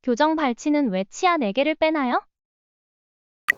교정 발치는 왜 치아 4개를 빼나요?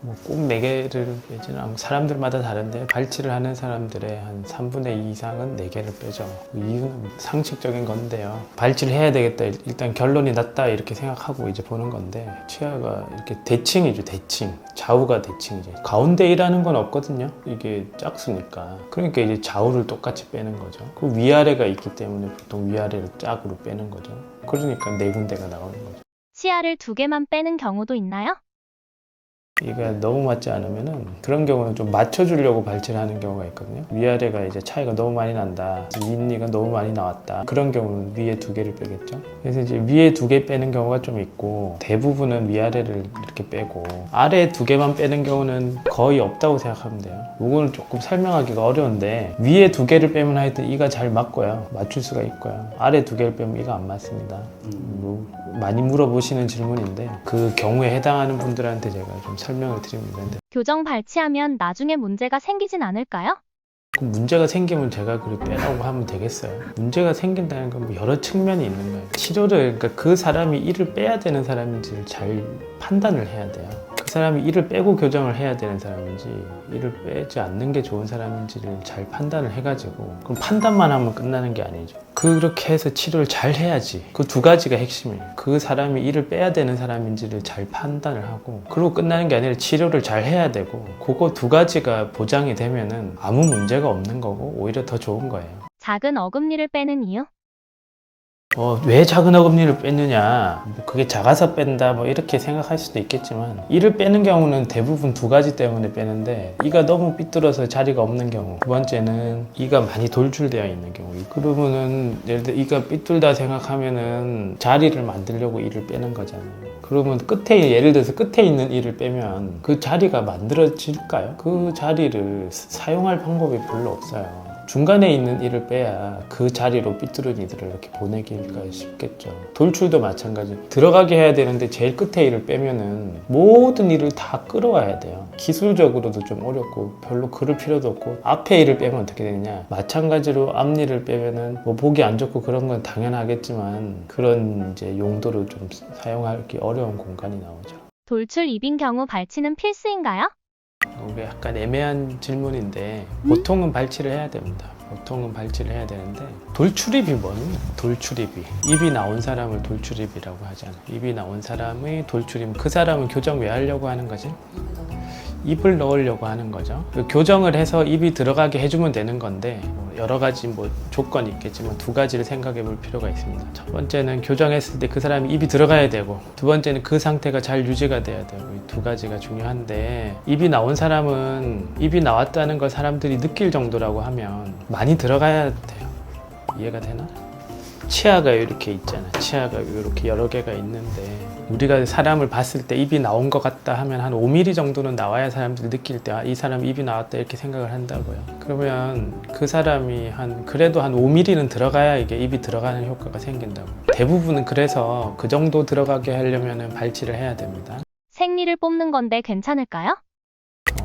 꼭 4개를 빼지는 않고 사람들마다 다른데 발치를 하는 사람들의 한 3분의 2 이상은 4개를 빼죠. 이유는 상식적인 건데요. 발치를 해야 되겠다. 일단 결론이 났다 이렇게 생각하고 이제 보는 건데 치아가 이렇게 대칭이죠. 대칭. 좌우가 대칭이죠. 가운데 일하는 건 없거든요. 이게 짝수니까. 그러니까 이제 좌우를 똑같이 빼는 거죠. 그 위아래가 있기 때문에 보통 위아래를 짝으로 빼는 거죠. 그러니까 4군데가 나오는 거죠. 치아를 2개만 빼는 경우도 있나요? 이게 너무 맞지 않으면은 그런 경우는 좀 맞춰주려고 발치를 하는 경우가 있거든요. 위아래가 이제 차이가 너무 많이 난다. 윗니가 너무 많이 나왔다. 그런 경우는 위에 2개를 빼겠죠. 그래서 이제 위에 2개 빼는 경우가 좀 있고 대부분은 위아래를 이렇게 빼고 아래 2개만 빼는 경우는 거의 없다고 생각하면 돼요. 이거는 조금 설명하기가 어려운데 위에 2개를 빼면 하여튼 이가 잘 맞고요. 맞출 수가 있고요. 아래 2개를 빼면 이가 안 맞습니다. 많이 물어보시는 질문인데 그 경우에 해당하는 분들한테 제가 좀 설명을 드립니다. 근데 교정 발치하면 나중에 문제가 생기진 않을까요? 그 문제가 생기면 제가 그걸 빼라고 하면 되겠어요. 문제가 생긴다는 건 뭐 여러 측면이 있는 거예요. 치료를 그러니까 그 사람이 이를 빼야 되는 사람인지를 잘 판단을 해야 돼요. 그 사람이 이를 빼고 교정을 해야 되는 사람인지 이를 빼지 않는 게 좋은 사람인지를 잘 판단을 해가지고 그럼 판단만 하면 끝나는 게 아니죠. 그렇게 해서 치료를 잘 해야지. 그 2가지가 핵심이에요. 그 사람이 이를 빼야 되는 사람인지를 잘 판단을 하고 그러고 끝나는 게 아니라 치료를 잘 해야 되고 그거 2가지가 보장이 되면은 아무 문제가 없는 거고 오히려 더 좋은 거예요. 작은 어금니를 빼는 이유? 왜 작은 어금니를 뺐느냐 뭐 그게 작아서 뺀다 뭐 이렇게 생각할 수도 있겠지만 이를 빼는 경우는 대부분 2가지 때문에 빼는데 이가 너무 삐뚤어서 자리가 없는 경우 두 번째는 이가 많이 돌출되어 있는 경우 그러면은 예를 들어 이가 삐뚤다 생각하면은 자리를 만들려고 이를 빼는 거잖아요. 그러면 끝에 예를 들어서 끝에 있는 이를 빼면 그 자리가 만들어질까요? 그 자리를 사용할 방법이 별로 없어요. 중간에 있는 이를 빼야 그 자리로 삐뚤은 이들을 이렇게 보내기가 쉽겠죠. 돌출도 마찬가지. 들어가게 해야 되는데 제일 끝에 이를 빼면은 모든 이를 다 끌어와야 돼요. 기술적으로도 좀 어렵고 별로 그럴 필요도 없고 앞에 이를 빼면 어떻게 되느냐. 마찬가지로 앞니를 빼면은 뭐 보기 안 좋고 그런 건 당연하겠지만 그런 이제 용도로 좀 사용하기 어려운 공간이 나오죠. 돌출 입인 경우 발치는 필수인가요? 이게 약간 애매한 질문인데 보통은 발치를 해야 됩니다. 보통은 발치를 해야 되는데 돌출입이 뭐냐? 돌출입이 입이 나온 사람을 돌출입이라고 하잖아요. 입이 나온 사람의 돌출입 그 사람은 교정 왜 하려고 하는 거지? 입을 넣으려고 하는 거죠. 교정을 해서 입이 들어가게 해주면 되는 건데 여러 가지 뭐 조건이 있겠지만 2가지를 생각해 볼 필요가 있습니다. 첫 번째는 교정했을 때 그 사람이 입이 들어가야 되고 두 번째는 그 상태가 잘 유지가 돼야 되고 이 2가지가 중요한데 입이 나온 사람은 입이 나왔다는 걸 사람들이 느낄 정도라고 하면 많이 들어가야 돼요. 이해가 되나? 치아가 이렇게 있잖아. 치아가 이렇게 여러 개가 있는데 우리가 사람을 봤을 때 입이 나온 것 같다 하면 한 5mm 정도는 나와야 사람들이 느낄 때 이 사람 입이 나왔다 이렇게 생각을 한다고요. 그러면 그 사람이 그래도 한 5mm는 들어가야 이게 입이 들어가는 효과가 생긴다고. 대부분은 그래서 그 정도 들어가게 하려면 발치를 해야 됩니다. 생리를 뽑는 건데 괜찮을까요?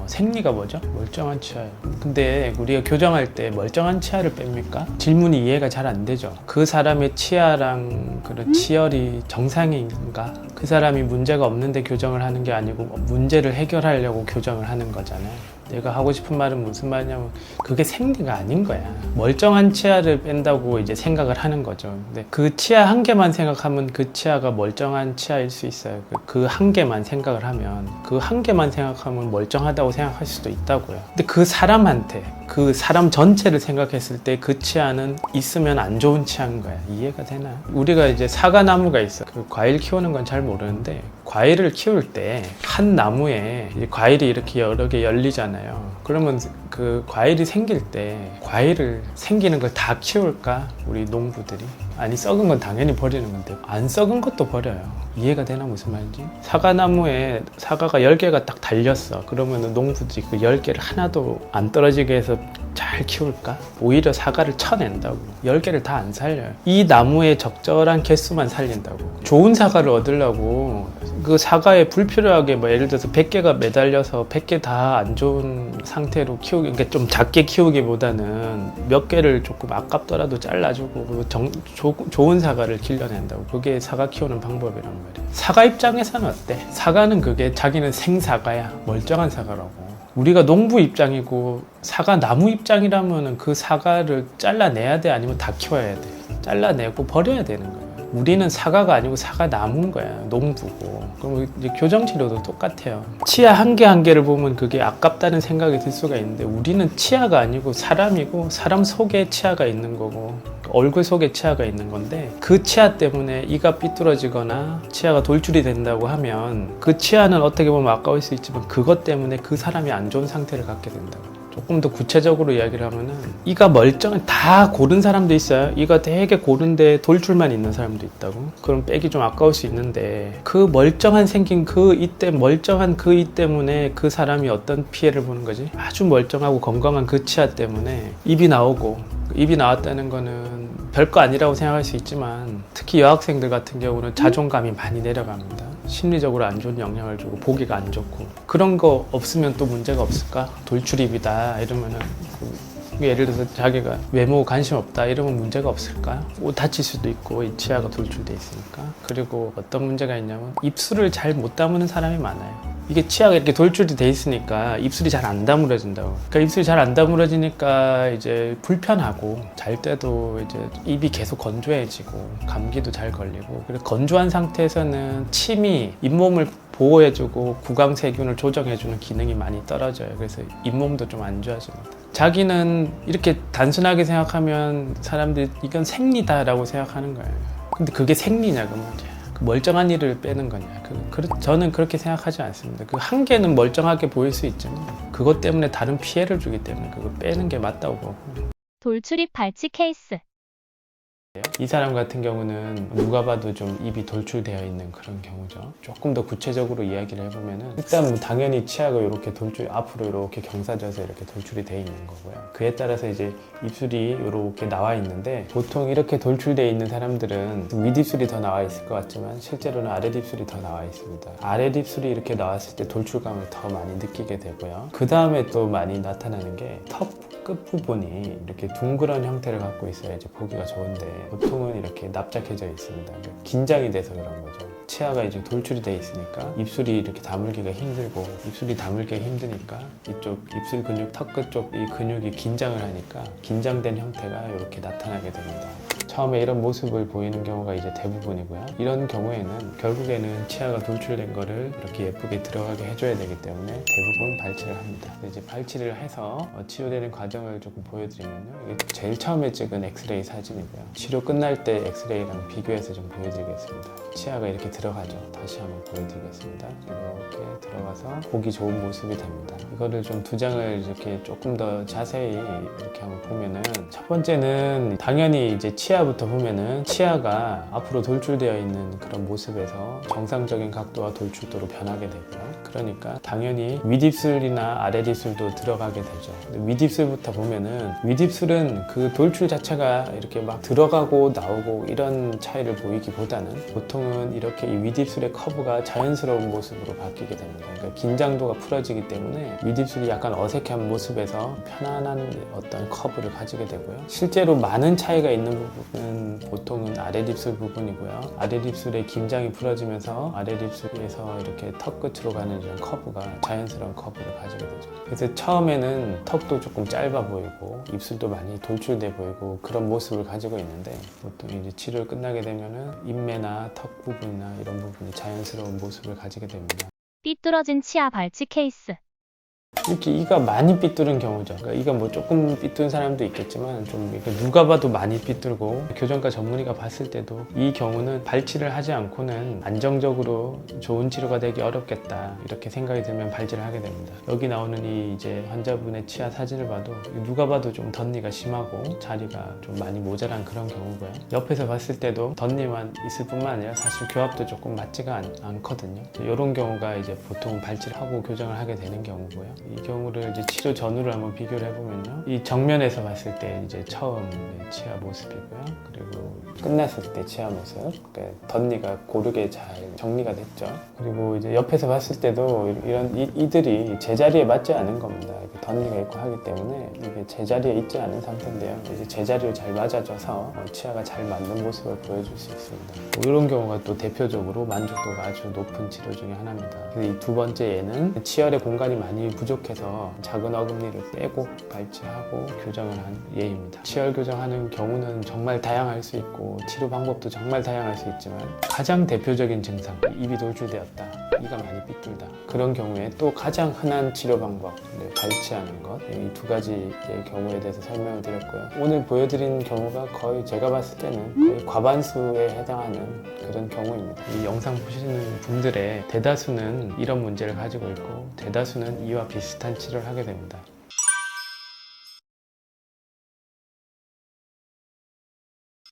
생리가 뭐죠? 멀쩡한 치아예요. 근데 우리가 교정할 때 멀쩡한 치아를 뺍니까? 질문이 이해가 잘 안 되죠. 그 사람의 치아랑 그런 치열이 정상인가? 그 사람이 문제가 없는데 교정을 하는 게 아니고 문제를 해결하려고 교정을 하는 거잖아요. 내가 하고 싶은 말은 무슨 말이냐면 그게 생리가 아닌 거야. 멀쩡한 치아를 뺀다고 이제 생각을 하는 거죠. 근데 그 치아 한 개만 생각하면 그 치아가 멀쩡한 치아일 수 있어요. 그 한 개만 생각을 하면 그 한 개만 생각하면 멀쩡하다고 생각할 수도 있다고요. 근데 그 사람한테 그 사람 전체를 생각했을 때 그 치아는 있으면 안 좋은 치아인 거야. 이해가 되나? 우리가 이제 사과나무가 있어. 그 과일 키우는 건 잘 모르는데 과일을 키울 때 한 나무에 과일이 이렇게 여러 개 열리잖아요. 그러면 그 과일이 생길 때 과일을 생기는 걸 다 키울까? 우리 농부들이. 아니 썩은 건 당연히 버리는 건데 안 썩은 것도 버려요. 이해가 되나 무슨 말인지? 사과나무에 사과가 10개가 딱 달렸어. 그러면 농부들이 그 10개를 하나도 안 떨어지게 해서 잘 키울까? 오히려 사과를 쳐낸다고. 10개를 다 안 살려요. 이 나무의 적절한 개수만 살린다고. 좋은 사과를 얻으려고 그 사과에 불필요하게 뭐 예를 들어서 100개가 매달려서 100개 다 안 좋은 상태로 키우기, 그러니까 좀 작게 키우기보다는 몇 개를 조금 아깝더라도 잘라주고 좋은 사과를 길러낸다고. 그게 사과 키우는 방법이란 말이에요. 사과 입장에서는 어때? 사과는 그게 자기는 생사과야. 멀쩡한 사과라고. 우리가 농부 입장이고 사과 나무 입장이라면 그 사과를 잘라내야 돼? 아니면 다 키워야 돼? 잘라내고 버려야 되는 거야. 우리는 사과가 아니고 사과 나무인 거야. 농부고. 그럼 이제 교정치료도 똑같아요. 치아 한 개 한 개를 보면 그게 아깝다는 생각이 들 수가 있는데, 우리는 치아가 아니고 사람이고, 사람 속에 치아가 있는 거고 얼굴 속에 치아가 있는 건데, 그 치아 때문에 이가 삐뚤어지거나 치아가 돌출이 된다고 하면 그 치아는 어떻게 보면 아까울 수 있지만 그것 때문에 그 사람이 안 좋은 상태를 갖게 된다고. 조금 더 구체적으로 이야기를 하면은, 이가 멀쩡한, 다 고른 사람도 있어요. 이가 되게 고른데 돌출만 있는 사람도 있다고. 그럼 빼기 좀 아까울 수 있는데, 그 멀쩡한 생긴 그 이 멀쩡한 그 이 때문에 그 사람이 어떤 피해를 보는 거지? 아주 멀쩡하고 건강한 그 치아 때문에 입이 나오고, 입이 나왔다는 거는 별거 아니라고 생각할 수 있지만, 특히 여학생들 같은 경우는 자존감이 많이 내려갑니다. 심리적으로 안 좋은 영향을 주고 보기가 안 좋고. 그런 거 없으면 또 문제가 없을까? 돌출입이다 이러면은 예를 들어서 자기가 외모 관심 없다 이러면 문제가 없을까? 옷 다칠 수도 있고, 이 치아가 돌출돼 있으니까. 그리고 어떤 문제가 있냐면 입술을 잘 못 다무는 사람이 많아요. 이게 치아가 이렇게 돌출이 돼 있으니까 입술이 잘 안 다물어진다고. 그러니까 입술이 잘 안 다물어지니까 이제 불편하고, 잘 때도 이제 입이 계속 건조해지고 감기도 잘 걸리고. 그리고 건조한 상태에서는 침이 잇몸을 보호해주고 구강세균을 조정해주는 기능이 많이 떨어져요. 그래서 잇몸도 좀 안 좋아집니다. 자기는 이렇게 단순하게 생각하면 사람들이 이건 생리다라고 생각하는 거예요. 근데 그게 생리냐 그 말이야. 그 멀쩡한 이를 빼는 거냐. 저는 그렇게 생각하지 않습니다. 그 한 개는 멀쩡하게 보일 수 있지만 그것 때문에 다른 피해를 주기 때문에 그거 빼는 게 맞다고 보고. 돌출입 발치 케이스. 이 사람 같은 경우는 누가 봐도 좀 입이 돌출되어 있는 그런 경우죠. 조금 더 구체적으로 이야기를 해보면은, 일단 당연히 치아가 이렇게 앞으로 이렇게 경사져서 이렇게 돌출이 되어 있는 거고요. 그에 따라서 이제 입술이 이렇게 나와 있는데, 보통 이렇게 돌출되어 있는 사람들은 윗입술이 더 나와 있을 것 같지만 실제로는 아랫입술이 더 나와 있습니다. 아랫입술이 이렇게 나왔을 때 돌출감을 더 많이 느끼게 되고요. 그 다음에 또 많이 나타나는 게 턱 끝부분이 이렇게 둥그런 형태를 갖고 있어야 이제 보기가 좋은데, 보통은 이렇게 납작해져 있습니다. 긴장이 돼서 그런 거죠. 치아가 이제 돌출이 돼 있으니까 입술이 이렇게 다물기가 힘들고, 입술이 다물기가 힘드니까 이쪽 입술 근육, 턱 끝 쪽 이 근육이 긴장을 하니까 긴장된 형태가 이렇게 나타나게 됩니다. 처음에 이런 모습을 보이는 경우가 이제 대부분이고요. 이런 경우에는 결국에는 치아가 돌출된 거를 이렇게 예쁘게 들어가게 해줘야 되기 때문에 대부분 발치를 합니다. 이제 발치를 해서 치료되는 과정을 조금 보여드리면요. 이게 제일 처음에 찍은 엑스레이 사진이고요. 치료 끝날 때 엑스레이랑 비교해서 좀 보여드리겠습니다. 치아가 이렇게 들어가죠. 다시 한번 보여드리겠습니다. 이렇게 들어가서 보기 좋은 모습이 됩니다. 이거를 좀 두 장을 이렇게 조금 더 자세히 이렇게 한번 보면은, 첫 번째는 당연히 이제 치아부터 보면은 치아가 앞으로 돌출되어 있는 그런 모습에서 정상적인 각도와 돌출도로 변하게 되고요. 그러니까 당연히 윗입술이나 아랫입술도 들어가게 되죠. 근데 윗입술부터 보면은, 윗입술은 그 돌출 자체가 이렇게 막 들어가고 나오고 이런 차이를 보이기보다는 보통은 이렇게 이 윗입술의 커브가 자연스러운 모습으로 바뀌게 됩니다. 그러니까 긴장도가 풀어지기 때문에 윗입술이 약간 어색한 모습에서 편안한 어떤 커브를 가지게 되고요. 실제로 많은 차이가 있는 부분은 보통은 아랫입술 부분이고요. 아랫입술의 긴장이 풀어지면서 아랫입술에서 이렇게 턱 끝으로 가는 이런 커브가 자연스러운 커브를 가지게 되죠. 그래서 처음에는 턱도 조금 짧아 보이고 입술도 많이 돌출돼 보이고 그런 모습을 가지고 있는데, 보통 이제 치료를 끝나게 되면은 입매나 턱 부분이나 이런 부분이 자연스러운 모습을 가지게 됩니다. 삐뚤어진 치아 발치 케이스. 이렇게 이가 많이 삐뚤은 경우죠. 그러니까 이가 뭐 조금 삐뚤은 사람도 있겠지만, 좀 이렇게 누가 봐도 많이 삐뚤고, 교정과 전문의가 봤을 때도 이 경우는 발치를 하지 않고는 안정적으로 좋은 치료가 되기 어렵겠다 이렇게 생각이 들면 발치를 하게 됩니다. 여기 나오는 이 이제 환자분의 치아 사진을 봐도 누가 봐도 좀 덧니가 심하고 자리가 좀 많이 모자란 그런 경우고요. 옆에서 봤을 때도 덧니만 있을 뿐만 아니라 사실 교합도 조금 맞지가 않거든요. 이런 경우가 이제 보통 발치를 하고 교정을 하게 되는 경우고요. 이 경우를 이제 치료 전후를 한번 비교를 해보면요. 이 정면에서 봤을 때 이제 처음 치아 모습이고요. 그리고 끝났을 때 치아 모습. 그러니까 덧니가 고르게 잘 정리가 됐죠. 그리고 이제 옆에서 봤을 때도 이런 이들이 제자리에 맞지 않은 겁니다. 이렇게 덧니가 있고 하기 때문에 이게 제자리에 있지 않은 상태인데요. 이제 제자리를 잘 맞아줘서 치아가 잘 맞는 모습을 보여줄 수 있습니다. 이런 경우가 또 대표적으로 만족도가 아주 높은 치료 중에 하나입니다. 이 두 번째 예는 치열의 공간이 많이 부족해서 작은 어금니를 빼고 발치하고 교정을 한 예입니다. 치열 교정하는 경우는 정말 다양할 수 있고 치료 방법도 정말 다양할 수 있지만 가장 대표적인 증상, 입이 돌출되었다, 이가 많이 삐뚤다, 그런 경우에 또 가장 흔한 치료 방법, 발치하는 것, 이 두 가지의 경우에 대해서 설명을 드렸고요. 오늘 보여드린 경우가 거의 제가 봤을 때는 거의 과반수에 해당하는 그런 경우입니다. 이 영상 보시는 분들의 대다수는 이런 문제를 가지고 있고 대다수는 이와 비슷한 치료를 하게 됩니다.